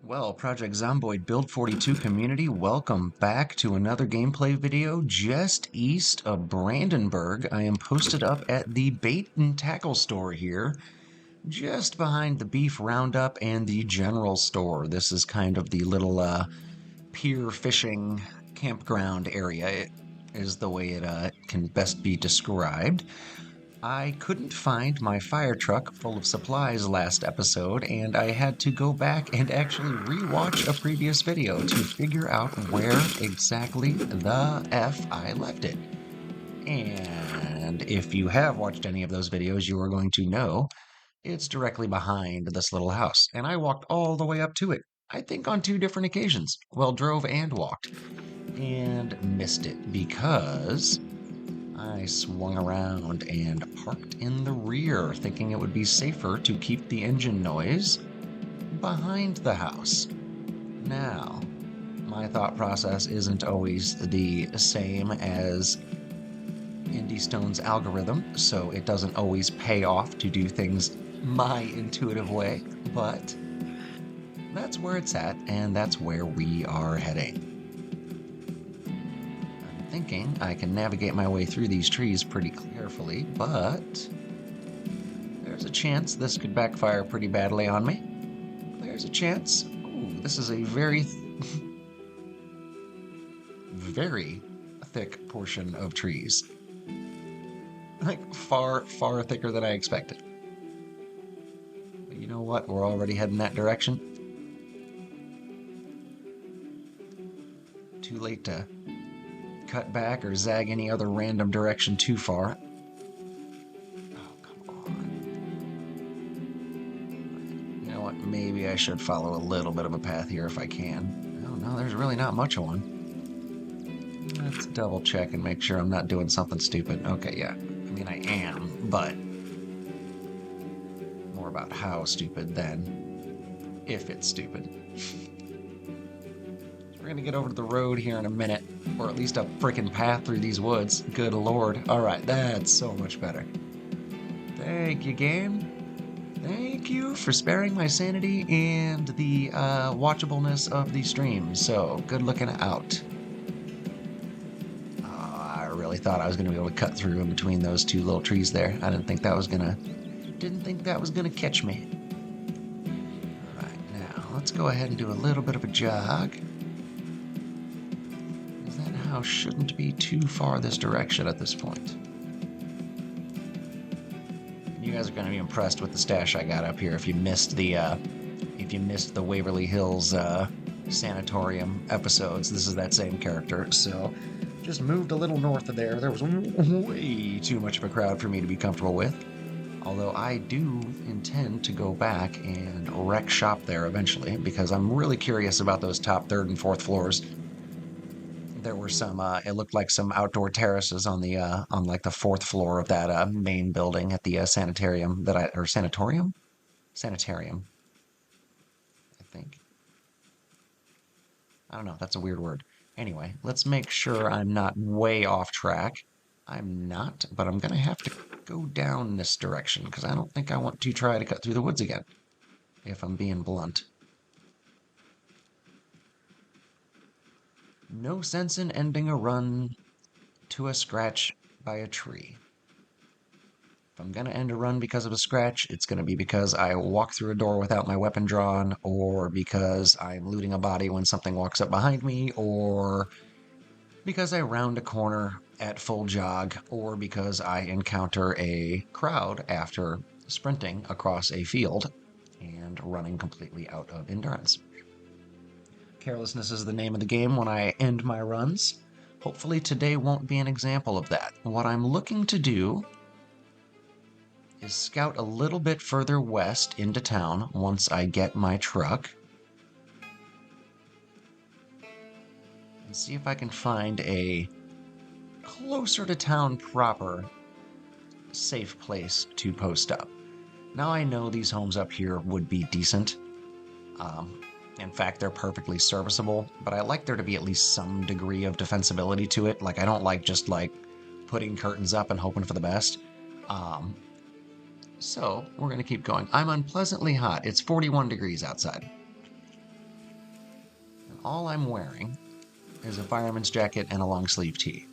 Well, Project Zomboid Build 42 community, welcome back to another gameplay video just east of Brandenburg. I am posted up at the bait and tackle store here, just behind the beef roundup and the general store. This is kind of the little pier fishing campground area, is the way it can best be described. I couldn't find my fire truck full of supplies last episode, and I had to go back and actually rewatch a previous video to figure out where exactly the F I left it. And if you have watched any of those videos, you are going to know it's directly behind this little house. And I walked all the way up to it, I think on two different occasions. Well, drove and walked. And missed it because I swung around and parked in the rear, thinking it would be safer to keep the engine noise behind the house. Now, my thought process isn't always the same as Indy Stone's algorithm, so it doesn't always pay off to do things my intuitive way, but that's where it's at, and that's where we are heading. Thinking I can navigate my way through these trees pretty carefully, but there's a chance this could backfire pretty badly on me. There's a chance. Ooh, this is a very, very thick portion of trees. Like far, far thicker than I expected. But you know what? We're already heading that direction. Too late to cut back or zag any other random direction too far. Oh, come on. You know what? Maybe I should follow a little bit of a path here if I can. Oh, no, there's really not much of one. Let's double check and make sure I'm not doing something stupid. Okay, yeah. I mean, I am, but more about how stupid than if it's stupid. We're gonna get over to the road here in a minute, or at least a frickin' path through these woods. Good lord. Alright, that's so much better. Thank you, game. Thank you for sparing my sanity and the watchableness of the stream. So, good looking out. I really thought I was gonna be able to cut through in between those two little trees there. I didn't think that was gonna catch me. Alright, now let's go ahead and do a little bit of a jog. Shouldn't be too far this direction at this point. You guys are going to be impressed with the stash I got up here if you missed the Waverly Hills sanatorium episodes. This is that same character. So just moved a little north of there. There was way too much of a crowd for me to be comfortable with. Although I do intend to go back and wreck shop there eventually because I'm really curious about those top third and fourth floors. There were some, it looked like some outdoor terraces on the, on like the fourth floor of that main building at the sanatorium, I think. I don't know, that's a weird word. Anyway, let's make sure I'm not way off track. I'm not, but I'm gonna have to go down this direction because I don't think I want to try to cut through the woods again, if I'm being blunt. No sense in ending a run to a scratch by a tree. If I'm going to end a run because of a scratch, it's going to be because I walk through a door without my weapon drawn, or because I'm looting a body when something walks up behind me, or because I round a corner at full jog, or because I encounter a crowd after sprinting across a field and running completely out of endurance. Carelessness is the name of the game when I end my runs. Hopefully today won't be an example of that. What I'm looking to do is scout a little bit further west into town once I get my truck. And see if I can find a closer to town proper safe place to post up. Now I know these homes up here would be decent. In fact, they're perfectly serviceable, but I like there to be at least some degree of defensibility to it. Like, I don't like just, like, putting curtains up and hoping for the best. So, we're going to keep going. I'm unpleasantly hot. It's 41 degrees outside. all I'm wearing is a fireman's jacket and a long sleeve tee.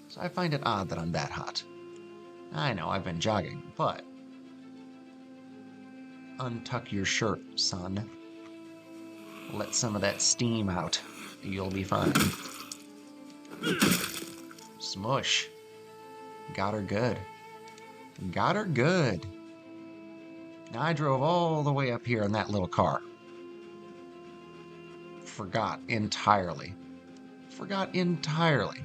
So I find it odd that I'm that hot. I know I've been jogging, but untuck your shirt, son. Let some of that steam out. You'll be fine. Smush. Got her good. Got her good. Now, I drove all the way up here in that little car. Forgot entirely. Forgot entirely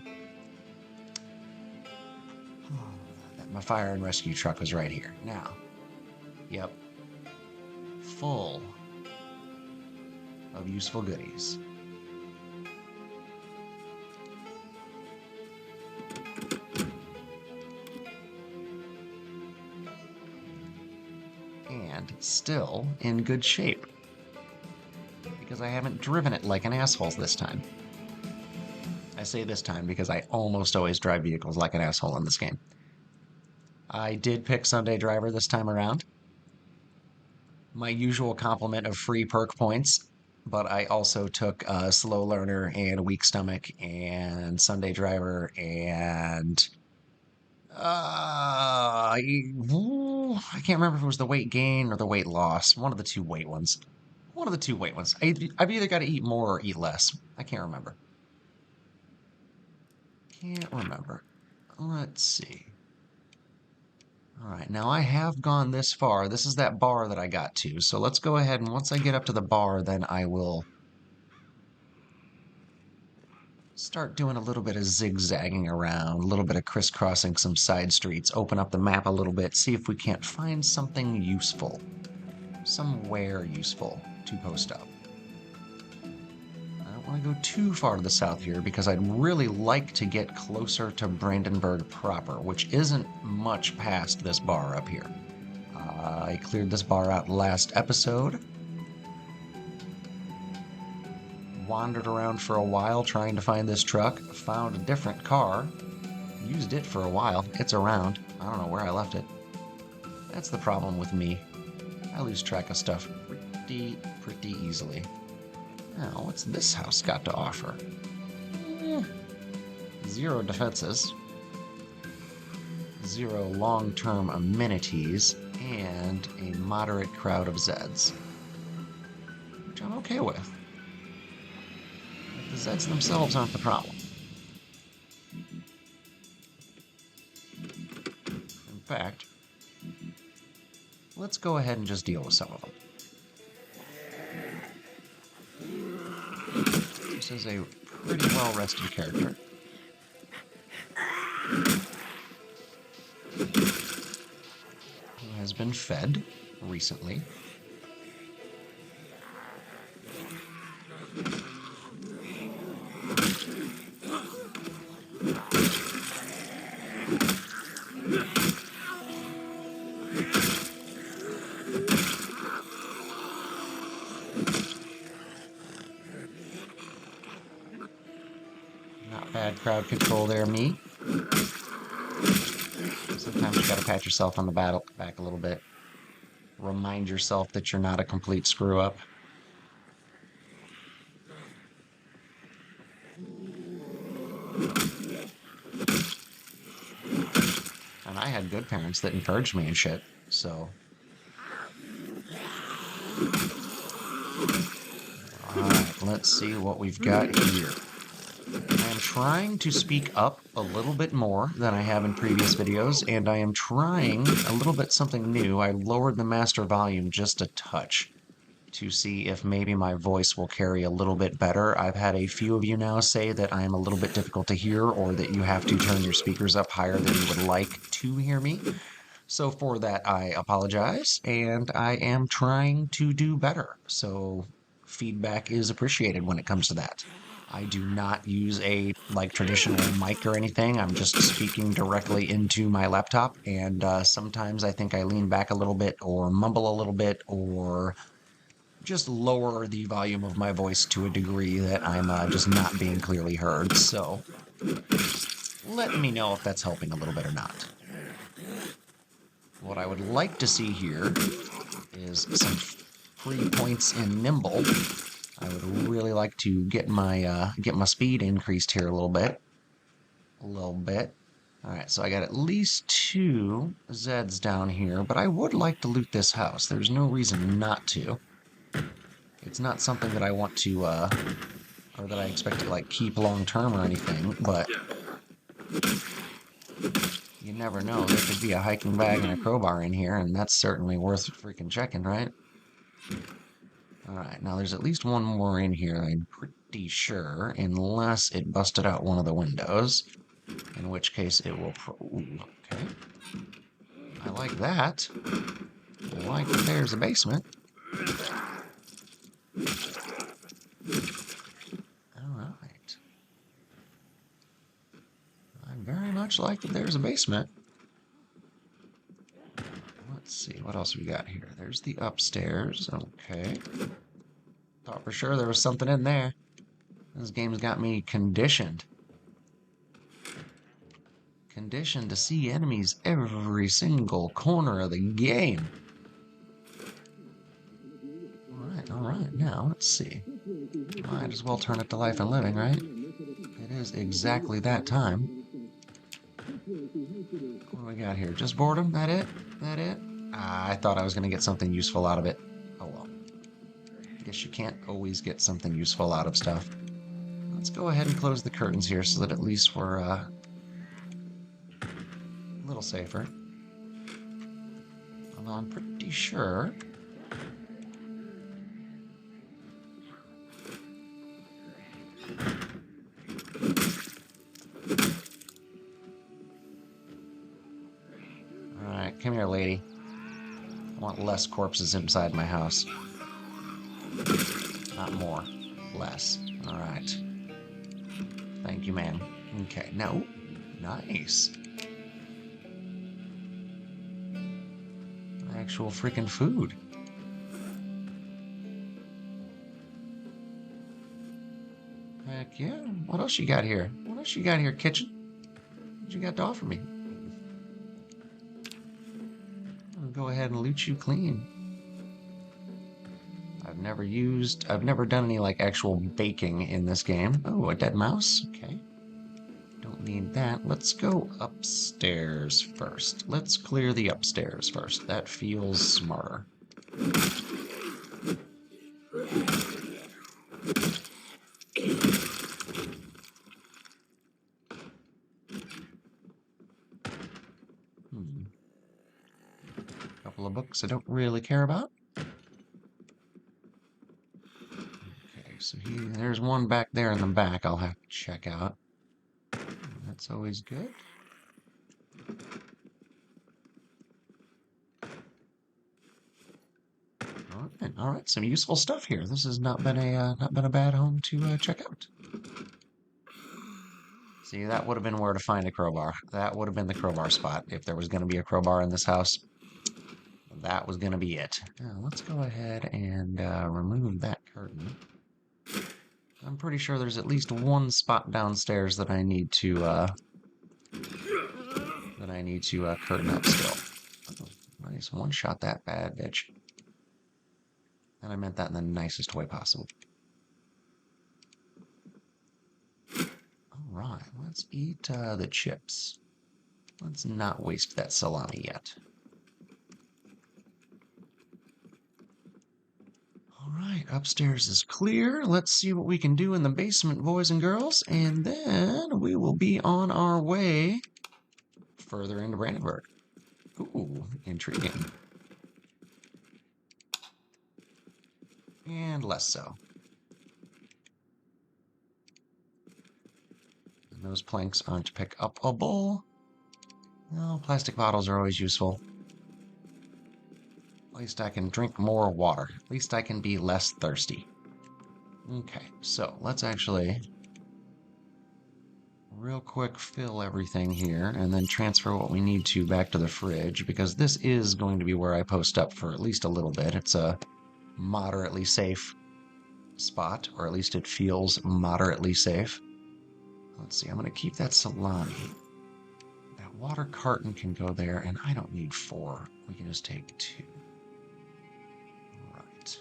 that my fire and rescue truck was right here. Now, yep, full of useful goodies. And still in good shape, because I haven't driven it like an asshole this time. I say this time because I almost always drive vehicles like an asshole in this game. I did pick Sunday Driver this time around. My usual complement of free perk points, but I also took Slow Learner and Weak Stomach and Sunday Driver and I can't remember if it was the weight gain or the weight loss. One of the two weight ones. One of the two weight ones. I've either got to eat more or eat less. I can't remember. Can't remember. Let's see. All right, now I have gone this far. This is that bar that I got to. So let's go ahead, and once I get up to the bar, then I will start doing a little bit of zigzagging around, a little bit of crisscrossing some side streets, open up the map a little bit, see if we can't find something useful, somewhere useful to post up. I don't want to go too far to the south here because I'd really like to get closer to Brandenburg proper, which isn't much past this bar up here. I cleared this bar out last episode. Wandered around for a while trying to find this truck, found a different car, used it for a while. It's around. I don't know where I left it. That's the problem with me. I lose track of stuff pretty easily. Now, what's this house got to offer? 0 defenses, 0 long-term amenities, and a moderate crowd of Zeds, which I'm okay with. The Zeds themselves aren't the problem. In fact, let's go ahead and just deal with some of them. This is a pretty well-rested character. Who has been fed recently. Not bad crowd control there, me. Sometimes you gotta pat yourself on the back a little bit. Remind yourself that you're not a complete screw-up. And I had good parents that encouraged me and shit, so... Alright, let's see what we've got here. I am trying to speak up a little bit more than I have in previous videos, and I am trying a little bit something new. I lowered the master volume just a touch to see if maybe my voice will carry a little bit better. I've had a few of you now say that I am a little bit difficult to hear, or that you have to turn your speakers up higher than you would like to hear me. So for that, I apologize, and I am trying to do better. So feedback is appreciated when it comes to that. I do not use a traditional mic or anything. I'm just speaking directly into my laptop, and sometimes I think I lean back a little bit or mumble a little bit or just lower the volume of my voice to a degree that I'm just not being clearly heard. So let me know if that's helping a little bit or not. What I would like to see here is some free points in nimble. I would really like to get my speed increased here a little bit. All right, so I got at least 2 Zeds down here, but I would like to loot this house. There's no reason not to. It's not something that I want to, or that I expect to, like, keep long term or anything, but you never know. There could be a hiking bag and a crowbar in here, and that's certainly worth freaking checking, right? Alright, now there's at least one more in here, I'm pretty sure, unless it busted out one of the windows, in which case it will ooh, okay. I like that. I like that there's a basement. Alright. I very much like that there's a basement. Let's see, what else we got here? There's the upstairs, okay. Thought for sure there was something in there. This game's got me conditioned. Conditioned to see enemies every single corner of the game. Alright, now let's see. Might as well turn it to life and living, right? It is exactly that time. What do we got here? Just boredom? That it? That it? Ah, I thought I was gonna get something useful out of it. Oh well. Guess you can't always get something useful out of stuff. Let's go ahead and close the curtains here so that at least we're a little safer. Although I'm pretty sure Alright, come here, lady. I want less corpses inside my house. Not more. Less. Alright. Thank you, ma'am. Okay, now, nice. Actual freaking food. Heck yeah. What else you got here? What else you got here, kitchen? What you got to offer me? I'll go ahead and loot you clean. I've never done any like actual baking in this game. Oh, a dead mouse? Okay. Don't need that. Let's go upstairs first. Let's clear the upstairs first. That feels smarter. Couple of books I don't really care about. Okay, so there's one back there in the back I'll have to check out. That's always good. All right, some useful stuff here. This has not been a bad home to check out. See, that would have been where to find a crowbar. That would have been the crowbar spot if there was going to be a crowbar in this house. That was going to be it. Now, let's go ahead and remove that curtain. I'm pretty sure there's at least one spot downstairs that I need to curtain up still. Oh, nice, one shot that bad bitch. And I meant that in the nicest way possible. Alright, let's eat the chips. Let's not waste that salami yet. Alright, upstairs is clear. Let's see what we can do in the basement, boys and girls, and then we will be on our way further into Brandenburg. Ooh, intriguing. And less so. And those planks aren't pick up a bowl. No, plastic bottles are always useful. At least I can drink more water. At least I can be less thirsty. Okay, so let's actually real quick fill everything here and then transfer what we need to back to the fridge, because this is going to be where I post up for at least a little bit. It's a moderately safe spot, or at least it feels moderately safe. Let's see, I'm going to keep that salami. That water carton can go there, and I don't need 4. We can just take 2. Right.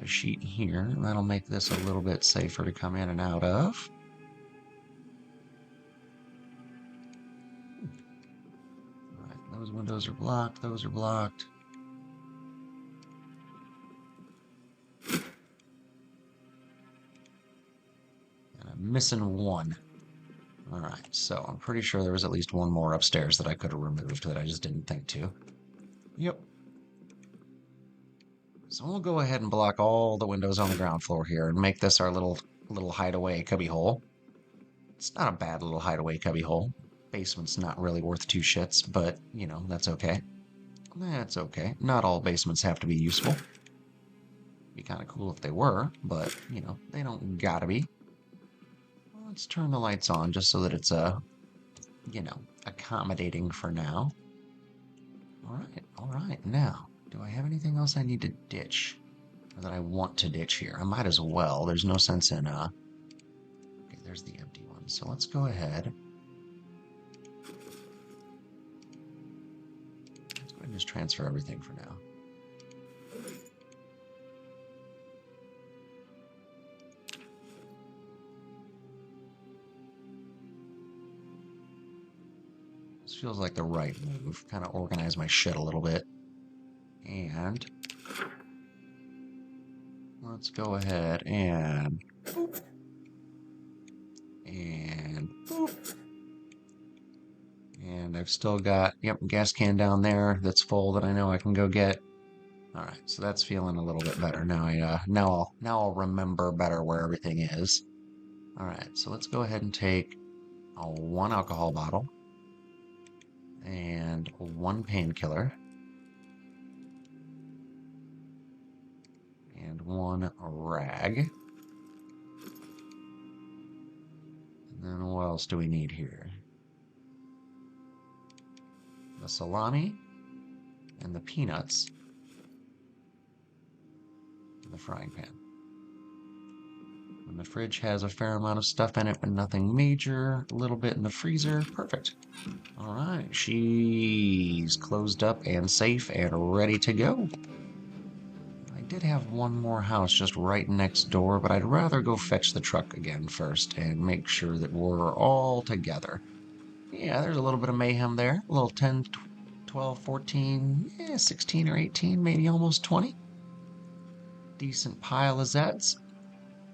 sheet here. That'll make this a little bit safer to come in and out of. All right, those windows are blocked. Those are blocked. And I'm missing one. All right, so I'm pretty sure there was at least one more upstairs that I could have removed that I just didn't think to. Yep. So we'll go ahead and block all the windows on the ground floor here and make this our little hideaway cubby hole. It's not a bad little hideaway cubby hole. Basement's not really worth two shits, but, you know, that's okay. That's okay. Not all basements have to be useful. Be kind of cool if they were, but, you know, they don't gotta be. Let's turn the lights on just so that it's, you know, accommodating for now. All right. Now, do I have anything else I need to ditch? Or that I want to ditch here? I might as well. There's no sense in, okay, there's the empty one. So let's go ahead. Let's go ahead and just transfer everything for now. This feels like the right move. Kind of organize my shit a little bit. And let's go ahead and boop. And boop. And I've still got, yep, gas can down there that's full that I know I can go get. All right, so that's feeling a little bit better. Now I'll remember better where everything is. All right, so let's go ahead and take one alcohol bottle and one painkiller and one rag. And then what else do we need here? The salami and the peanuts in the frying pan. And the fridge has a fair amount of stuff in it, but nothing major. A little bit in the freezer. Perfect. All right, she's closed up and safe and ready to go. I did have one more house just right next door, but I'd rather go fetch the truck again first and make sure that we're all together. Yeah, there's a little bit of mayhem there. A little 10, 12, 14, 16 or 18, maybe almost 20. Decent pile of Zeds.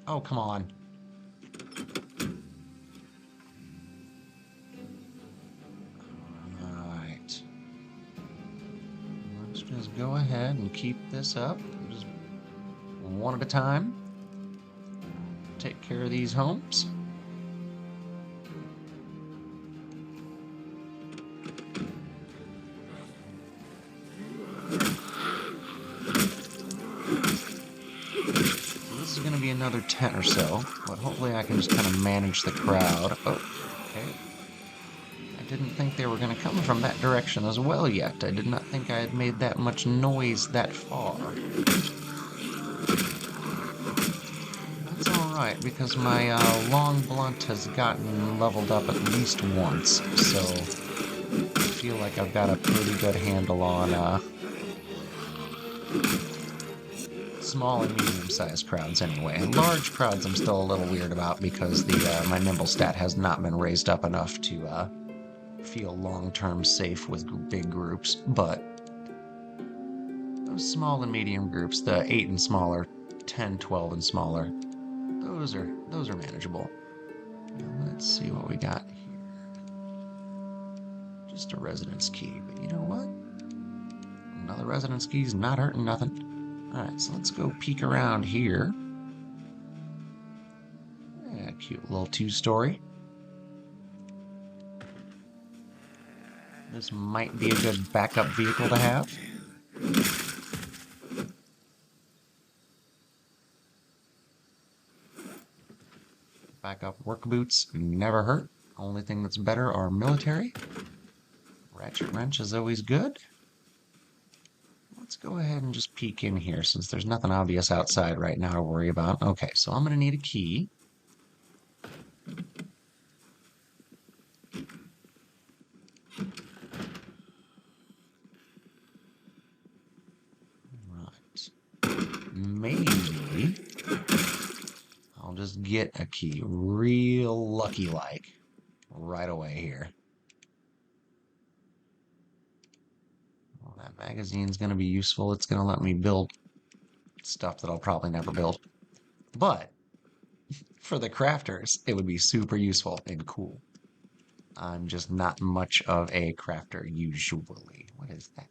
Oh, come on. Alright. Let's just go ahead and keep this up. Just one at a time. Take care of these homes. Another 10 or so, but hopefully I can just kind of manage the crowd. Oh, okay. I didn't think they were going to come from that direction as well yet. I did not think I had made that much noise that far. That's alright, because my long blunt has gotten leveled up at least once, so I feel like I've got a pretty good handle on small and medium-sized crowds anyway. Large crowds I'm still a little weird about because my nimble stat has not been raised up enough to feel long-term safe with big groups, but those small and medium groups, the 8 and smaller, 10, 12 and smaller, those are manageable. Now let's see what we got here. Just a residence key, but you know what? Another residence key's not hurting nothing. Alright, so let's go peek around here. Yeah, cute little two-story. This might be a good backup vehicle to have. Backup work boots never hurt. Only thing that's better are military. Ratchet wrench is always good. Let's go ahead and just peek in here since there's nothing obvious outside right now to worry about. Okay, so I'm going to need a key. Right. Maybe just get a key real lucky like right away here. Well, that magazine's going to be useful. It's going to let me build stuff that I'll probably never build. But for the crafters, it would be super useful and cool. I'm just not much of a crafter usually. What is that?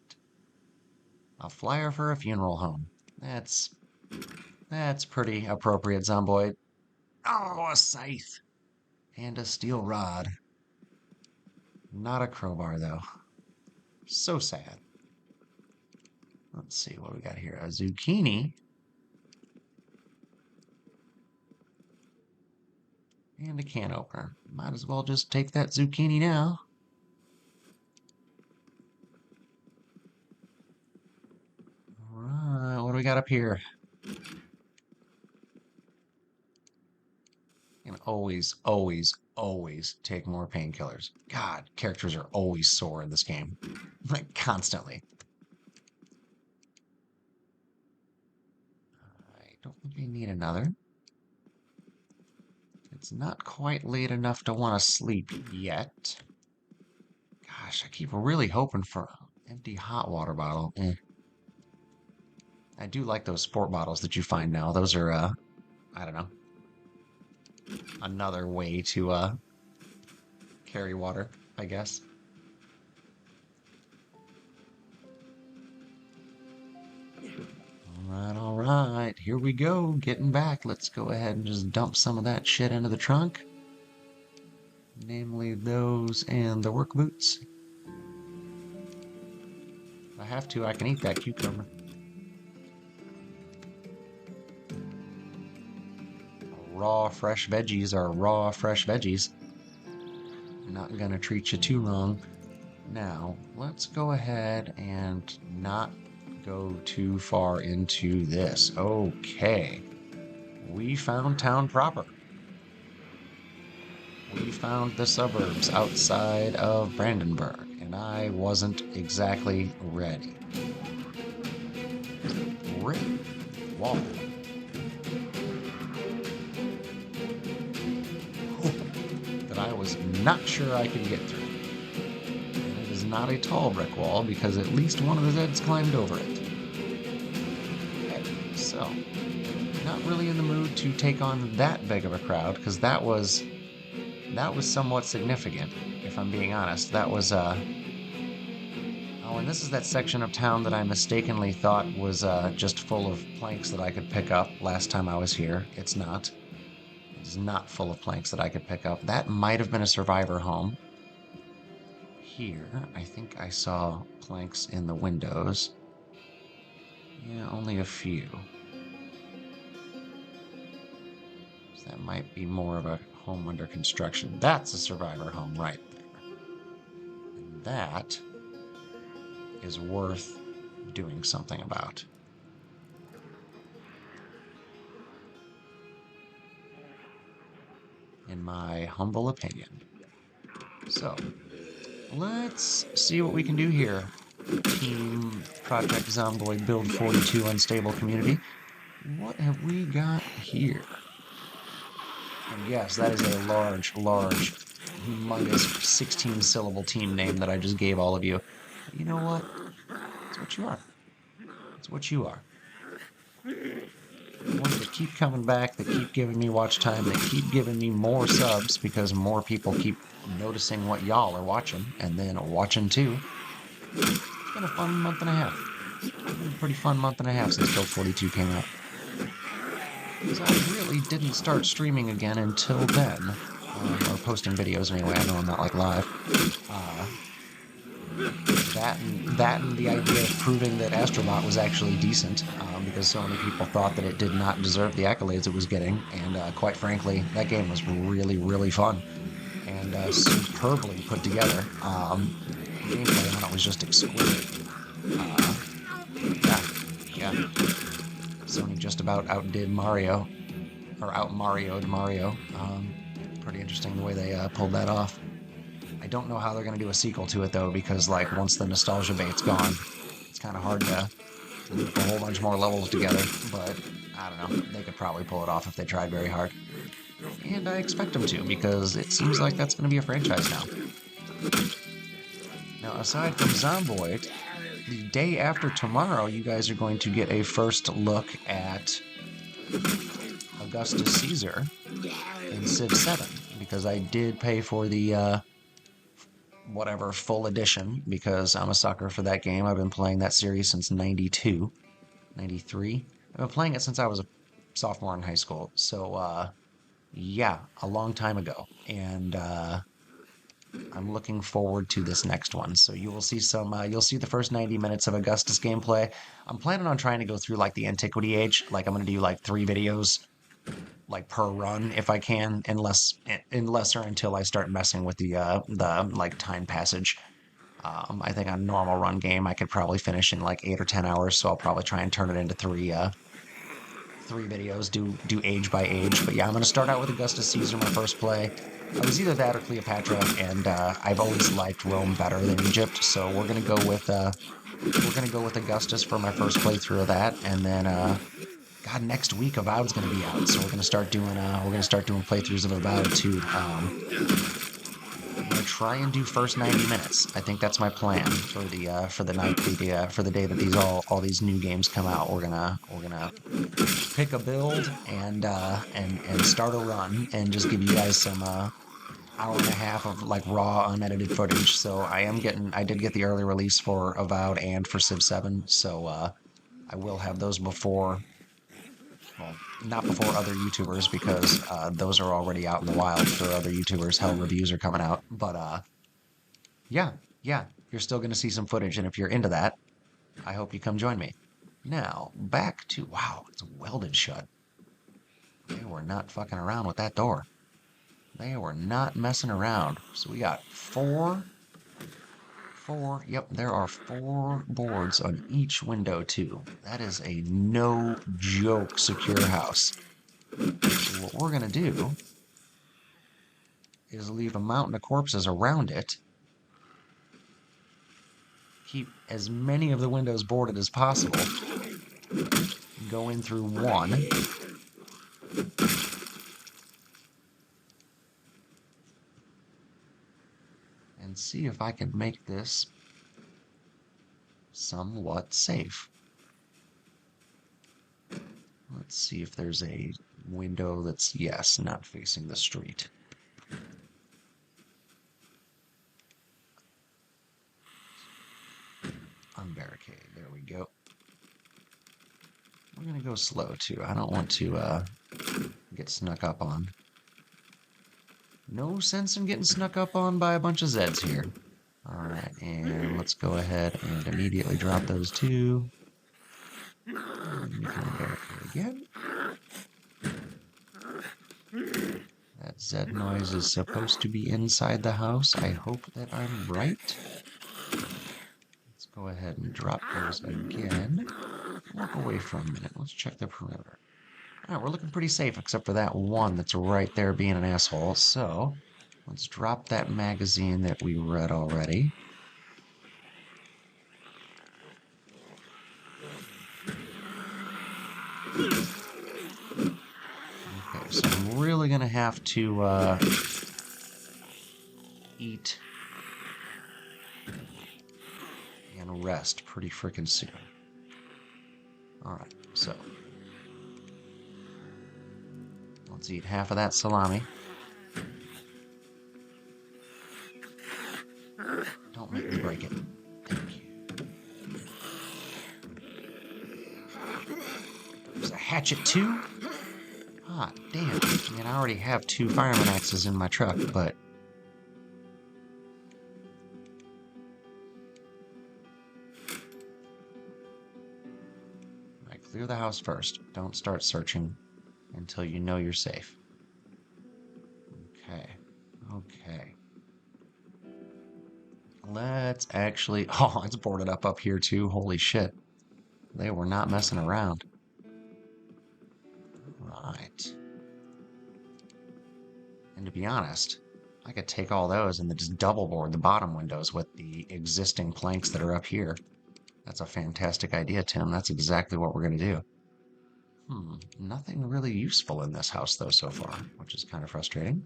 A flyer for a funeral home. That's pretty appropriate, Zomboid. Oh, a scythe. And a steel rod. Not a crowbar, though. So sad. Let's see what we got here. A zucchini. And a can opener. Might as well just take that zucchini now. Alright, what do we got up here? And always, always, always take more painkillers. God, characters are always sore in this game. Like, constantly. I don't think I need another. It's not quite late enough to want to sleep yet. Gosh, I keep really hoping for an empty hot water bottle. I do like those sport bottles that you find now. Those are, I don't know, another way to carry water, I guess. All right, here we go, getting back. Let's go ahead and just dump some of that shit into the trunk. Namely those and the work boots. If I have to, I can eat that cucumber. Raw, fresh veggies are raw, fresh veggies. Not gonna treat you too wrong. Now, let's go ahead and not go too far into this. Okay. We found town proper. We found the suburbs outside of Brandenburg, and I wasn't exactly ready. Brick wall. That I was not sure I could get through. And it is not a tall brick wall because at least one of the Zeds climbed over it. Okay, so not really in the mood to take on that big of a crowd because that was somewhat significant, if I'm being honest. That was oh, and this is that section of town that I mistakenly thought was just full of planks that I could pick up last time I was here. It's not. It's not full of planks that I could pick up. That might have been a survivor home. Here, I think I saw planks in the windows. Yeah, only a few. So that might be more of a home under construction. That's a survivor home right there. And that is worth doing something about. In my humble opinion. So, let's see what we can do here. Team Project Zomboid Build 42 Unstable Community. What have we got here? And yes, that is a large, humongous 16-syllable team name that I just gave all of you. But you know what? It's what you are. It's what you are. Ones that keep coming back, that keep giving me watch time, that keep giving me more subs because more people keep noticing what y'all are watching and then watching too. It's been a fun month and a half. It's been a pretty fun month and a half since Build 42 came out. Because I really didn't start streaming again until then. Or posting videos anyway. I know I'm not like live. That and the idea of proving that Astrobot was actually decent, because so many people thought that it did not deserve the accolades it was getting, and quite frankly, that game was really, really fun, and superbly put together. Gameplay on it was just exquisite. Yeah. Sony just about outdid Mario, or out-Mario'd Mario. Pretty interesting the way they pulled that off. I don't know how they're going to do a sequel to it, though, because, like, once the nostalgia bait's gone, it's kind of hard to loop a whole bunch more levels together, but I don't know. They could probably pull it off if they tried very hard. And I expect them to, because it seems like that's going to be a franchise now. Now, aside from Zomboid, the day after tomorrow, you guys are going to get a first look at Augustus Caesar in Civ 7, because I did pay for the whatever full edition, because I'm a sucker for that game. I've been playing that series since 92, 93. I've been playing it since I was a sophomore in high school. So, yeah, a long time ago. And I'm looking forward to this next one. So you will see you'll see the first 90 minutes of Augustus gameplay. I'm planning on trying to go through like the Antiquity Age. Like I'm going to do like 3 videos like per run if I can, unless or until I start messing with the like time passage. I think on a normal run game I could probably finish in like 8 or 10 hours, so I'll probably try and turn it into three videos, do age by age. But yeah, I'm gonna start out with Augustus Caesar my first play. I was either that or Cleopatra, and I've always liked Rome better than Egypt, so we're gonna go with Augustus for my first playthrough of that, and then God, next week Avowed's gonna be out, so we're gonna start doing playthroughs of Avowed too. I'm gonna try and do first 90 minutes. I think that's my plan for the night for the day that all these new games come out. We're gonna pick a build and start a run and just give you guys some hour and a half of like raw unedited footage. So I did get the early release for Avowed and for Civ 7, so I will have those before, well, not before other YouTubers, because those are already out in the wild for other YouTubers. Hell, reviews are coming out. But yeah, yeah, you're still going to see some footage, and if you're into that, I hope you come join me. Now, back to, wow, it's welded shut. They were not fucking around with that door. They were not messing around. So we got yep, there are 4 boards on each window too. That is a no joke secure house. So what we're gonna do is leave a mountain of corpses around it. Keep as many of the windows boarded as possible. Go in through one. And see if I can make this somewhat safe. Let's see if there's a window that's, yes, not facing the street. Unbarricade, there we go. We're gonna go slow too. I don't want to get snuck up on. No sense in getting snuck up on by a bunch of Zeds here. Alright, and let's go ahead and immediately drop those 2. And we can barricade again. That Zed noise is supposed to be inside the house. I hope that I'm right. Let's go ahead and drop those again. Walk away for a minute. Let's check the perimeter. Alright, we're looking pretty safe, except for that one that's right there being an asshole. So, let's drop that magazine that we read already. Okay, so I'm really gonna have to eat and rest pretty freaking soon. Alright, so let's eat half of that salami. Don't make me break it. Thank you. There's a hatchet too? Ah, damn. I mean, I already have 2 fireman axes in my truck, but... Alright, clear the house first. Don't start searching until you know you're safe. Okay. Okay. Let's actually... Oh, it's boarded up here too. Holy shit. They were not messing around. Right. And to be honest, I could take all those and then just double board the bottom windows with the existing planks that are up here. That's a fantastic idea, Tim. That's exactly what we're going to do. Nothing really useful in this house though so far, which is kind of frustrating.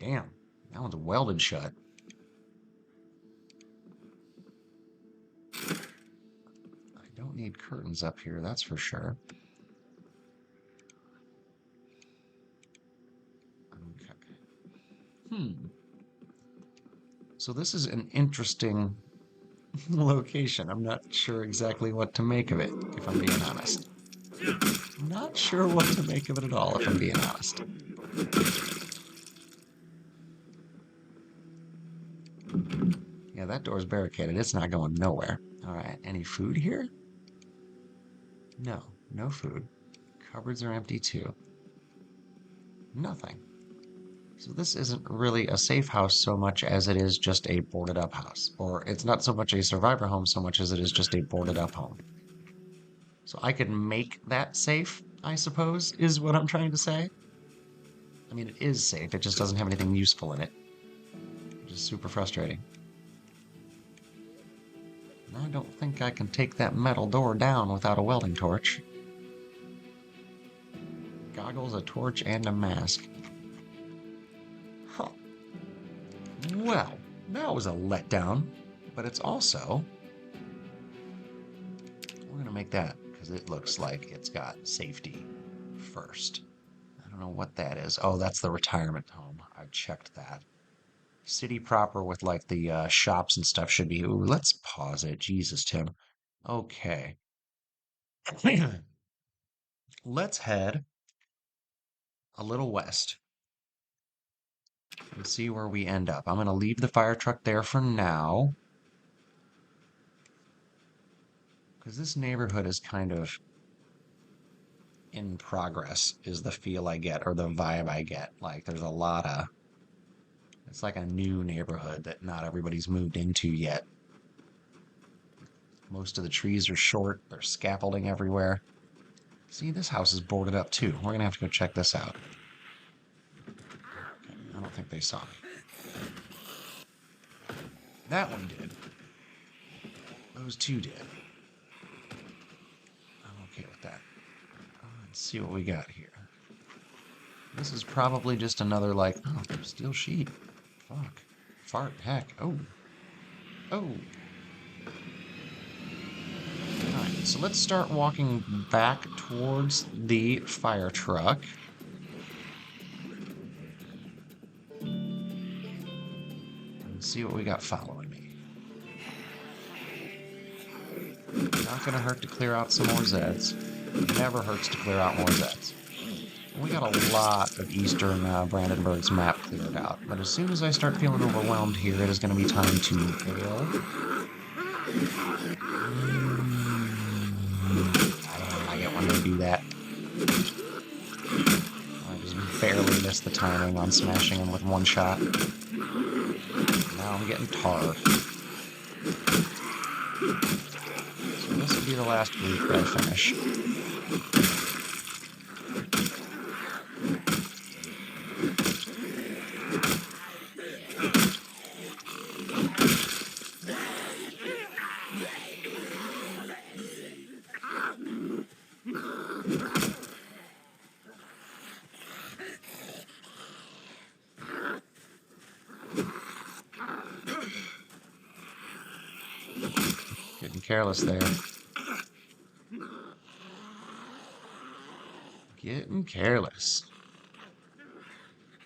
Damn, that one's welded shut. I don't need curtains up here, that's for sure. Okay. So this is an interesting location. I'm not sure exactly what to make of it, if I'm being honest. Not sure what to make of it at all, if I'm being honest. Yeah, that door's barricaded. It's not going nowhere. All right, any food here? No, no food. Cupboards are empty too. Nothing. So this isn't really a safe house so much as it is just a boarded up house. Or it's not so much a survivor home so much as it is just a boarded up home. So I could make that safe, I suppose, is what I'm trying to say. I mean, it is safe, it just doesn't have anything useful in it. Which is super frustrating. I don't think I can take that metal door down without a welding torch. Goggles, a torch, and a mask. Huh. Well, that was a letdown, but it's also... We're gonna make that, because it looks like it's got safety first. I don't know what that is. Oh, that's the retirement home. I checked that. City proper with like the shops and stuff should be... Ooh, let's pause it. Jesus, Tim. Okay. Let's head a little west and see where we end up. I'm going to leave the fire truck there for now, because this neighborhood is kind of in progress, is the feel I get, or the vibe I get. Like, there's a lot of... It's like a new neighborhood that not everybody's moved into yet. Most of the trees are short. There's scaffolding everywhere. See, this house is boarded up too. We're going to have to go check this out. Okay, I don't think they saw me. That one did. Those two did. I'm okay with that. Let's see what we got here. This is probably just another, like, oh, steel sheet. Fuck. Fart, heck. Oh. Oh. Alright, so let's start walking back towards the fire truck. And see what we got following me. Not gonna hurt to clear out some more Zeds. Never hurts to clear out more Zeds. We got a lot of eastern Brandenburg's map cleared out, but as soon as I start feeling overwhelmed here, it is going to be time to bail. I don't like it when they do that. I just barely missed the timing on smashing him with one shot. Now I'm getting tar. So this will be the last group that I finish. Getting careless there. Getting careless.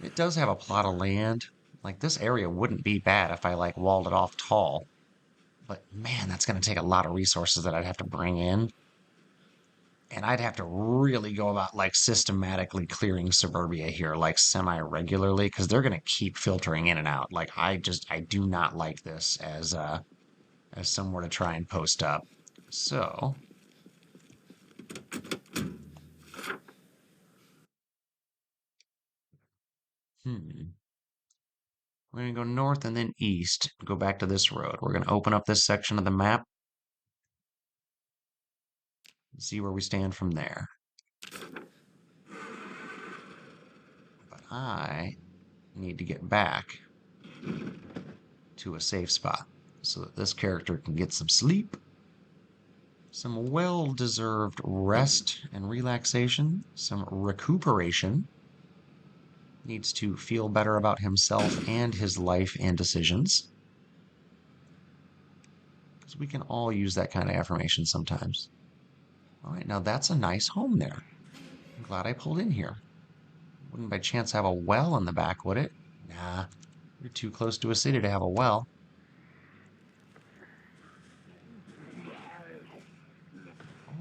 It does have a plot of land. Like, this area wouldn't be bad if I, like, walled it off tall. But, man, that's going to take a lot of resources that I'd have to bring in. And I'd have to really go about, like, systematically clearing suburbia here, like, semi-regularly, because they're going to keep filtering in and out. Like, I do not like this as somewhere to try and post up. So... We're going to go north and then east, go back to this road. We're going to open up this section of the map and see where we stand from there. But I need to get back to a safe spot so that this character can get some sleep some well-deserved rest and relaxation, some recuperation. Needs to feel better about himself and his life and decisions. Because we can all use that kind of affirmation sometimes. All right, now that's a nice home there. I'm glad I pulled in here. Wouldn't by chance have a well in the back, would it? Nah, you're too close to a city to have a well.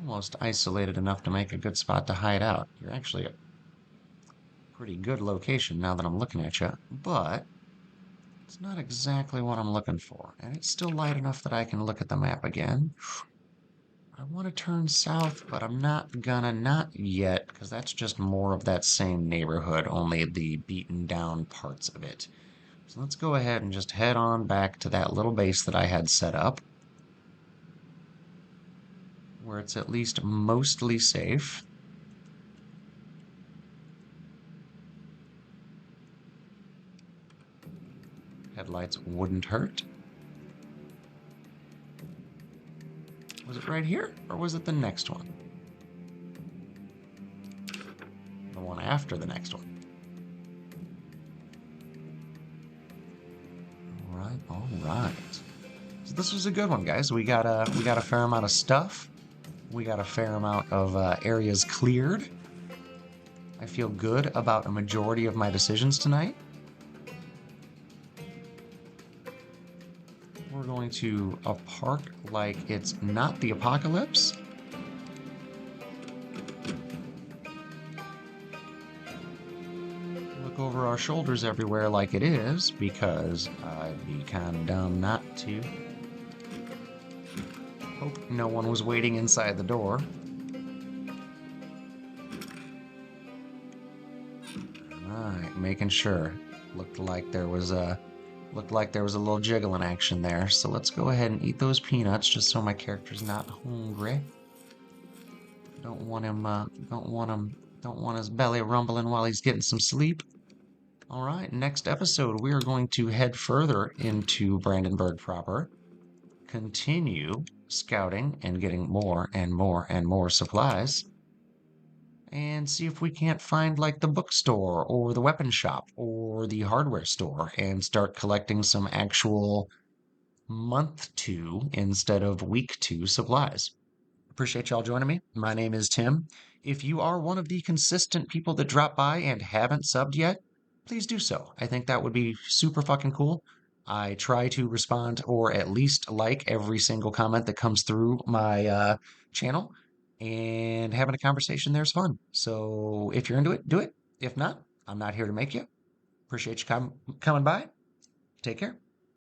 Almost isolated enough to make a good spot to hide out. You're actually a pretty good location now that I'm looking at you, but it's not exactly what I'm looking for. And it's still light enough that I can look at the map again. I want to turn south, but I'm not gonna, not yet, because that's just more of that same neighborhood, only the beaten down parts of it. So let's go ahead and just head on back to that little base that I had set up, where it's at least mostly safe. Headlights wouldn't hurt. Was it right here, or was it the next one? The one after the next one. All right. So this was a good one, guys. We got a fair amount of stuff. We got a fair amount of areas cleared. I feel good about a majority of my decisions tonight. We're going to park like it's not the apocalypse. Look over our shoulders everywhere like it is, because I'd be kind of dumb not to. Hope no one was waiting inside the door. Alright, making sure. Looked like there was a little jiggling action there. So let's go ahead and eat those peanuts just so my character's not hungry. Don't want his belly rumbling while he's getting some sleep. All right, next episode we are going to head further into Brandenburg proper, continue scouting and getting more and more and more supplies, and see if we can't find like the bookstore or the weapon shop or the hardware store and start collecting some actual month 2 instead of week 2 supplies. Appreciate y'all joining me. My name is Tim. If you are one of the consistent people that drop by and haven't subbed yet, please do so. I think that would be super fucking cool. I try to respond or at least like every single comment that comes through my channel, and having a conversation there is fun. So if you're into it, do it. If not, I'm not here to make you. Appreciate you coming by. Take care.